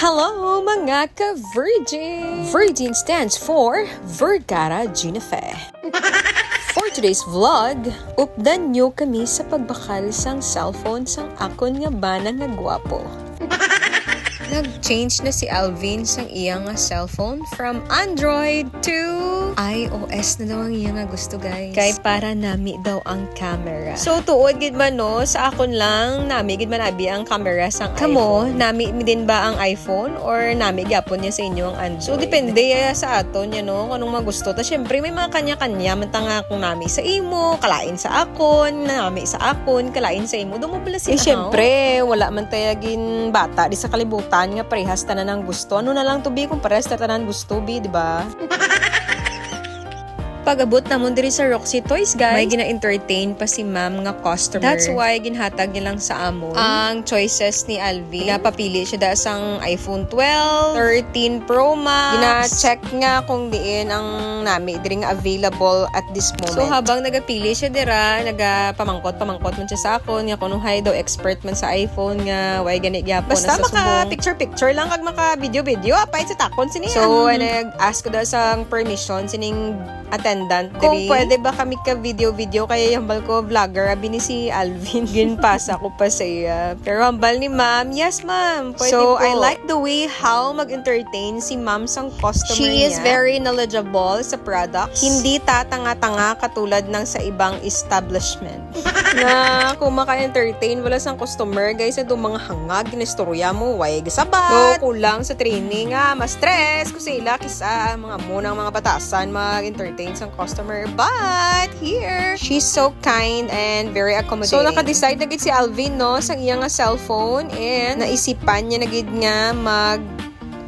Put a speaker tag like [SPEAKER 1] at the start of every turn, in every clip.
[SPEAKER 1] Hello mga ka-Virgin! Virgin stands for Vergara Ginafe. For today's vlog, updan nyo kami sa pagbakal sang cellphone sang akon nga bana nga gwapo. Nag-change na si Alvin sang iyang cellphone from Android to iOS na daw ang iyang gusto, guys. Kay para nami daw ang camera. So tuod gid man no, sa akon lang nami gid man abi ang camera sang Kamo, iPhone. Nami din ba ang iPhone or nami gyapon niya sa inyo ang Android? So depende sa aton ya no, kung anong magusto. Ta syempre may mga kanya-kanya man nga kung nami sa imo, kalain sa akon, nami sa akon, kalain sa imo. Dumo pala sila. Syempre, wala man tayagin bata di sa kalibutan nga parehas tanan ang gusto. Ano na lang to be kung parehas tanan gusto be, di ba? Pag-abot namon diri sa Roxy Toys, guys, may gina-entertain pa si ma'am nga customer. That's why ginhatag niya lang sa amon ang choices ni Alvin. Napapili siya da sang iPhone 12, 13 Pro Max. Gina-check nga kung diin ang nami diri nga available at this moment. So habang nagapili siya dira, nagapamangkot man siya sa akon nga kuno hay daw expert man sa iPhone nga way gani gyapon. Basta maka picture lang kag maka video apay sa takon sini. So nag-ask ko daw sang permission sining attendant kung pwede ba kami ka video kaya hambal ko vlogger abi ni si Alvin ginpasa ko pa sa iya pero hambal ni ma'am, yes ma'am pwede so po. I like the way how mag-entertain si ma'am sang customer niya. She is very knowledgeable sa products, hindi tatanga-tanga katulad ng sa ibang establishment na kung maka-entertain wala sang customer guys ito mga hangag ginistorya mo way gasabat so kulang sa training mas stress ko sila kisa mga munang mga batasan mag-entertain sang customer, but here she's so kind and very accommodating. So naka-decide na gid si Alvin no sang iyang cellphone and naisipan niya na gid nga mag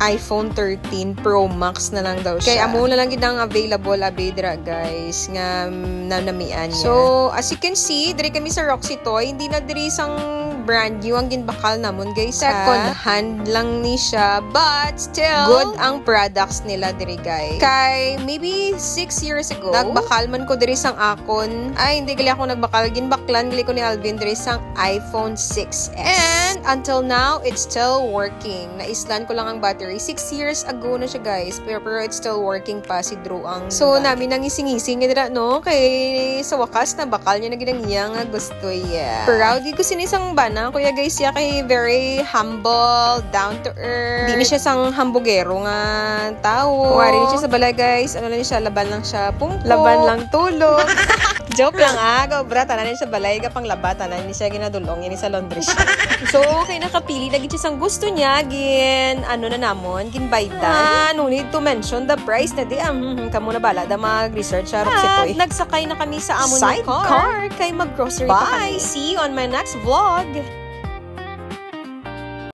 [SPEAKER 1] iPhone 13 Pro Max na lang daw siya. Kaya amo na lang gid ang available abidra guys nga nanamian niya. So as you can see, diri kami sa Roxy Toy, hindi na diri sang brand new ang ginbakal namon guys. Second hand lang ni siya, but still good ang products nila diri guys. Kay maybe 6 years ago, nagbakal man ko diri sang akon. Ay hindi gali ako nagbakal, ginbaklan gali ko ni Alvin diri sang iPhone 6s. And until now, it's still working. Naislan ko lang ang battery 6 years ago na siya guys, pero it's still working pa si Drew ang so namin nang ising-ising dira no kay sa wakas na bakal niya na ginang iya nga gusto ya. Proud ko sinisang bana kuya guys ya kay very humble, down to earth. Di ni siya sang hambugero nga tao. Kuwari ni siya sa balay guys, ano lang siya, laban lang siya pungko. Laban lang tulog. Joke lang gobra tanan ni siya balay ka pang laba tanan ni siya ginadulong ni sa laundry siya. So okay nakapili lagi siya sang gusto niya gin ano na namon ginbaydan. No need to mention the price na di kamo na bala da mag-research sa Roxy Toy. Nagsakay na kami sa amon car kay mag-grocery pa kami. See you on my next vlog.